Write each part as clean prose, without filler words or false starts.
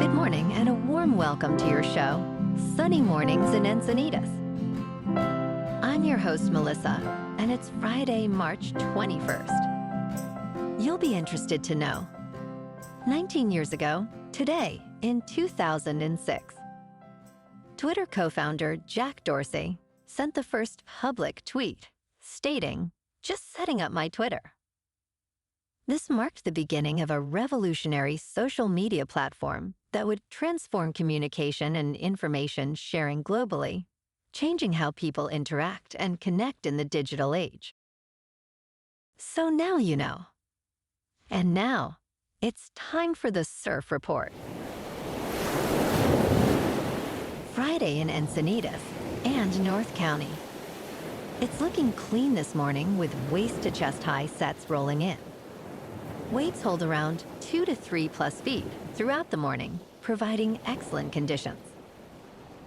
Good morning and a warm welcome to your show, Sunny Mornings in Encinitas. I'm your host, Melissa, and it's Friday, March 21st. You'll be interested to know, 19 years ago, today, in 2006, Twitter co-founder Jack Dorsey sent the first public tweet stating, "Just setting up my Twitter." This marked the beginning of a revolutionary social media platform that would transform communication and information sharing globally, changing how people interact and connect in the digital age. So now you know. And now, it's time for the Surf Report. Friday in Encinitas and North County. It's looking clean this morning with waist-to-chest high sets rolling in. Waves hold around 2 to 3 plus feet throughout the morning, providing excellent conditions.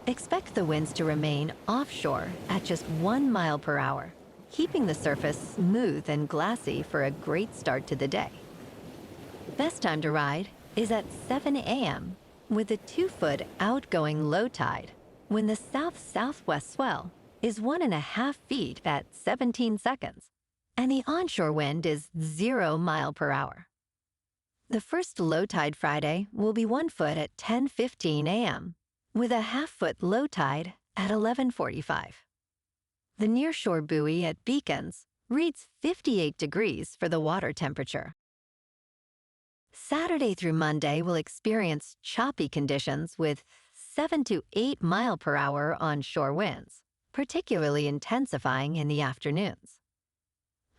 Expect the winds to remain offshore at just 1 mile per hour, keeping the surface smooth and glassy for a great start to the day. Best time to ride is at 7 a.m. with a 2-foot outgoing low tide when the south-southwest swell is 1.5 feet at 17 seconds. And the onshore wind is 0 mile per hour. The first low tide Friday will be 1 foot at 10:15 a.m., with a 1/2 foot low tide at 11:45. The nearshore buoy at Beacons reads 58 degrees for the water temperature. Saturday through Monday will experience choppy conditions with 7 to 8 mile per hour onshore winds, particularly intensifying in the afternoons.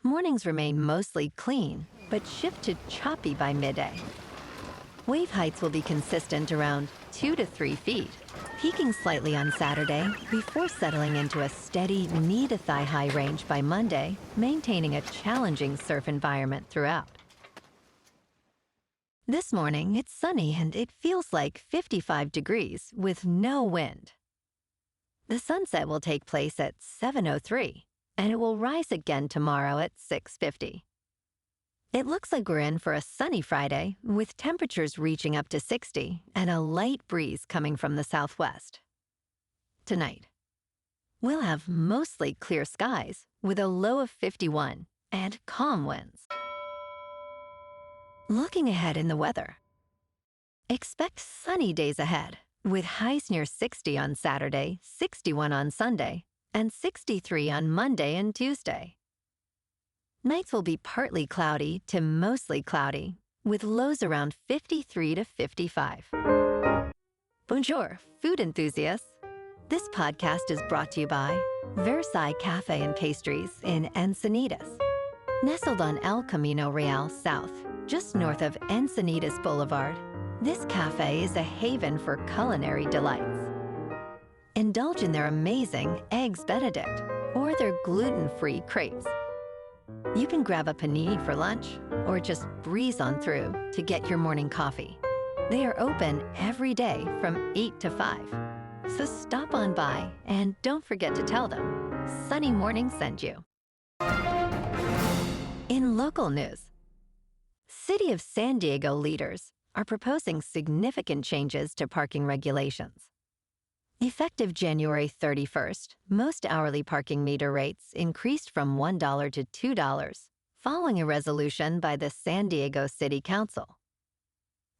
Mornings remain mostly clean, but shift to choppy by midday. Wave heights will be consistent around 2 to 3 feet, peaking slightly on Saturday before settling into a steady knee-to-thigh-high range by Monday, maintaining a challenging surf environment throughout. This morning, it's sunny and it feels like 55 degrees with no wind. The sunset will take place at 7:03. And it will rise again tomorrow at 6:50. It looks like we're in for a sunny Friday with temperatures reaching up to 60 and a light breeze coming from the southwest. Tonight, we'll have mostly clear skies with a low of 51 and calm winds. Looking ahead in the weather, expect sunny days ahead with highs near 60 on Saturday, 61 on Sunday, and 63 on Monday and Tuesday. Nights will be partly cloudy to mostly cloudy, with lows around 53 to 55. Bonjour, food enthusiasts. This podcast is brought to you by Versailles Cafe and Pastries in Encinitas. Nestled on El Camino Real South, just north of Encinitas Boulevard, this cafe is a haven for culinary delights. Indulge in their amazing Eggs Benedict or their gluten-free crepes. You can grab a panini for lunch or just breeze on through to get your morning coffee. They are open every day from 8 to 5. So stop on by and don't forget to tell them Sunny Morning sent you. In local news, City of San Diego leaders are proposing significant changes to parking regulations. Effective January 31st, most hourly parking meter rates increased from $1 to $2, following a resolution by the San Diego City Council.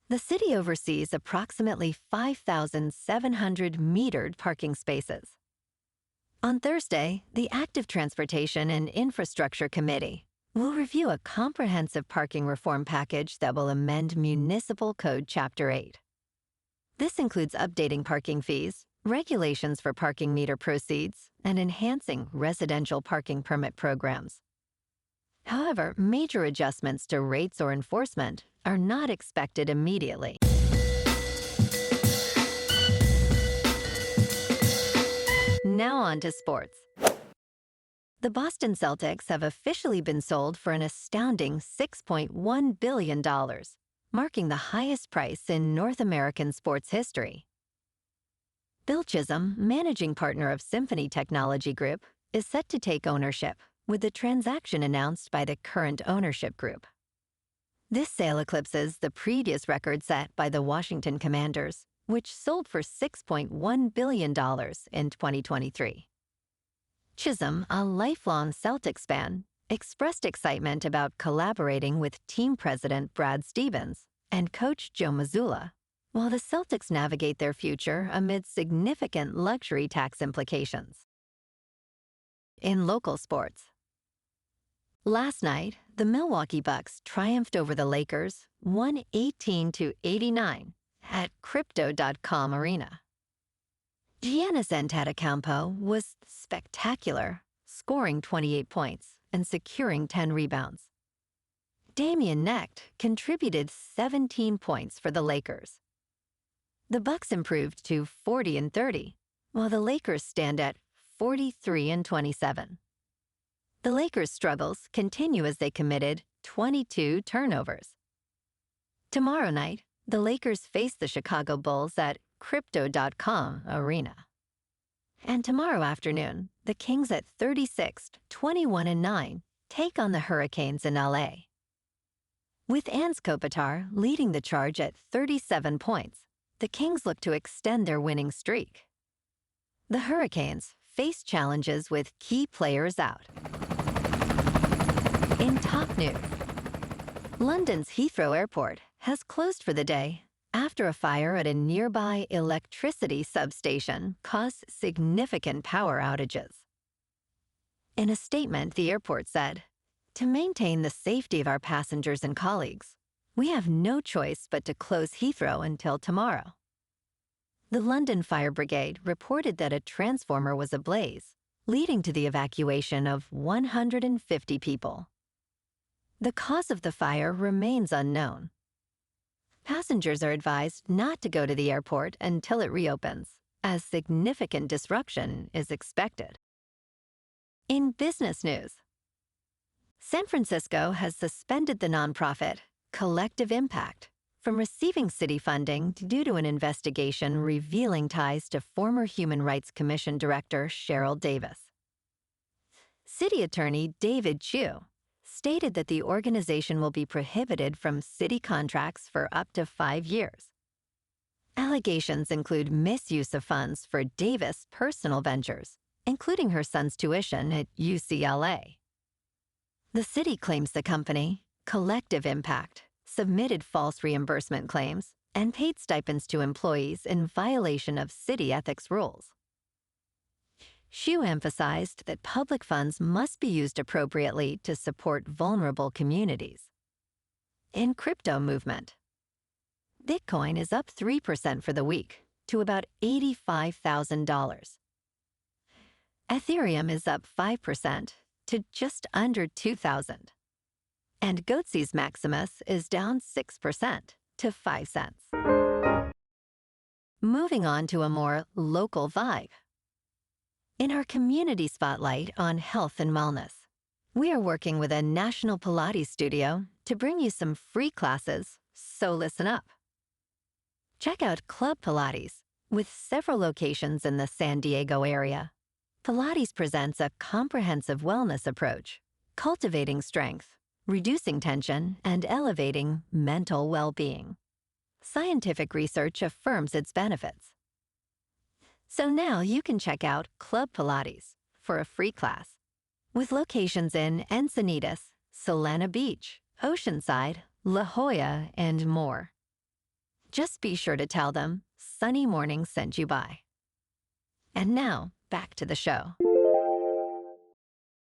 The city oversees approximately 5,700 metered parking spaces. On Thursday, the Active Transportation and Infrastructure Committee will review a comprehensive parking reform package that will amend Municipal Code Chapter 8. This includes updating parking fees, regulations for parking meter proceeds, and enhancing residential parking permit programs. However, major adjustments to rates or enforcement are not expected immediately. Now on to sports. The Boston Celtics have officially been sold for an astounding $6.1 billion, marking the highest price in North American sports history. Bill Chisholm, managing partner of Symphony Technology Group, is set to take ownership, with the transaction announced by the current ownership group. This sale eclipses the previous record set by the Washington Commanders, which sold for $6.1 billion in 2023. Chisholm, a lifelong Celtics fan, expressed excitement about collaborating with team president Brad Stevens and coach Joe Mazzulla, while the Celtics navigate their future amid significant luxury tax implications. In local sports, last night, the Milwaukee Bucks triumphed over the Lakers 118-89 at Crypto.com Arena. Giannis Antetokounmpo was spectacular, scoring 28 points and securing 10 rebounds. Damian Knecht contributed 17 points for the Lakers. The Bucks improved to 40-30, while the Lakers stand at 43-27. The Lakers' struggles continue as they committed 22 turnovers. Tomorrow night, the Lakers face the Chicago Bulls at Crypto.com Arena. And tomorrow afternoon, the Kings at 36th, 21-9, take on the Hurricanes in LA. With Anze Kopitar leading the charge at 37 points, the Kings look to extend their winning streak. The Hurricanes face challenges with key players out. In top news, London's Heathrow Airport has closed for the day after a fire at a nearby electricity substation caused significant power outages. In a statement, the airport said, "To maintain the safety of our passengers and colleagues, we have no choice but to close Heathrow until tomorrow." The London Fire Brigade reported that a transformer was ablaze, leading to the evacuation of 150 people. The cause of the fire remains unknown. Passengers are advised not to go to the airport until it reopens, as significant disruption is expected. In business news, San Francisco has suspended the nonprofit Collective Impact from receiving city funding due to an investigation revealing ties to former Human Rights Commission Director Cheryl Davis. City Attorney David Chu stated that the organization will be prohibited from city contracts for up to 5 years. Allegations include misuse of funds for Davis' personal ventures, including her son's tuition at UCLA. The city claims the company, Collective Impact, submitted false reimbursement claims and paid stipends to employees in violation of city ethics rules. Xu emphasized that public funds must be used appropriately to support vulnerable communities. In crypto movement, Bitcoin is up 3% for the week to about $85,000. Ethereum is up 5% to just under 2,000. And Goatse's Maximus is down 6% to 5 cents. Moving on to a more local vibe. In our community spotlight on health and wellness, we are working with a national Pilates studio to bring you some free classes, so listen up. Check out Club Pilates, with several locations in the San Diego area. Pilates presents a comprehensive wellness approach, cultivating strength, reducing tension, and elevating mental well-being. Scientific research affirms its benefits. So now you can check out Club Pilates for a free class, with locations in Encinitas, Solana Beach, Oceanside, La Jolla, and more. Just be sure to tell them Sunny Morning sent you by. And now, back to the show.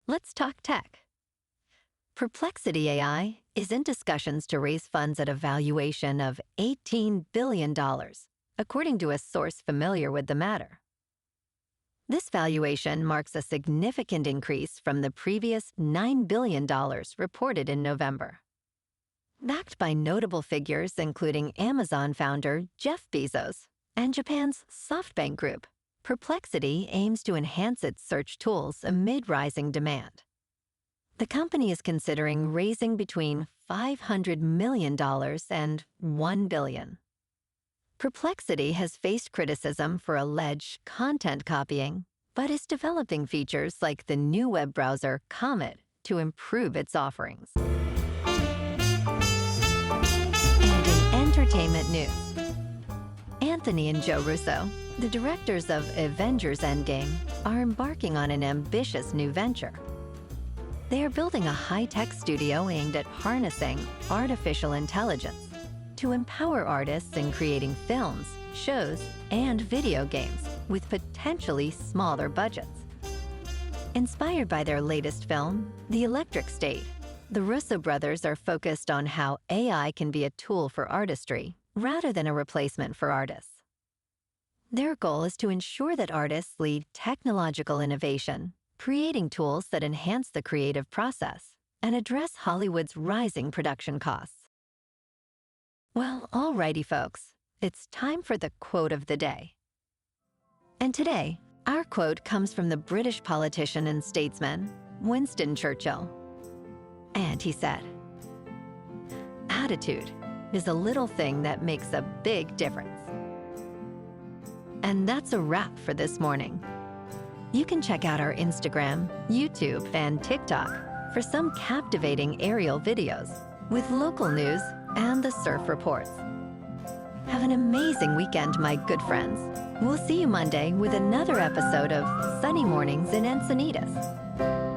Let's talk tech. Perplexity AI is in discussions to raise funds at a valuation of $18 billion, according to a source familiar with the matter. This valuation marks a significant increase from the previous $9 billion reported in November. Backed by notable figures including Amazon founder Jeff Bezos and Japan's SoftBank Group, Perplexity aims to enhance its search tools amid rising demand. The company is considering raising between $500 million and $1 billion. Perplexity has faced criticism for alleged content copying, but is developing features like the new web browser Comet to improve its offerings. entertainment news. Anthony and Joe Russo, the directors of Avengers Endgame, are embarking on an ambitious new venture. They are building a high-tech studio aimed at harnessing artificial intelligence to empower artists in creating films, shows, and video games with potentially smaller budgets. Inspired by their latest film, The Electric State, the Russo brothers are focused on how AI can be a tool for artistry rather than a replacement for artists. Their goal is to ensure that artists lead technological innovation, creating tools that enhance the creative process and address Hollywood's rising production costs. Well, alrighty, folks, it's time for the quote of the day. And today, our quote comes from the British politician and statesman, Winston Churchill. And he said, "Attitude is a little thing that makes a big difference." And that's a wrap for this morning. You can check out our Instagram, YouTube, and TikTok for some captivating aerial videos with local news and the surf reports. Have an amazing weekend, my good friends. We'll see you Monday with another episode of Sunny Mornings in Encinitas.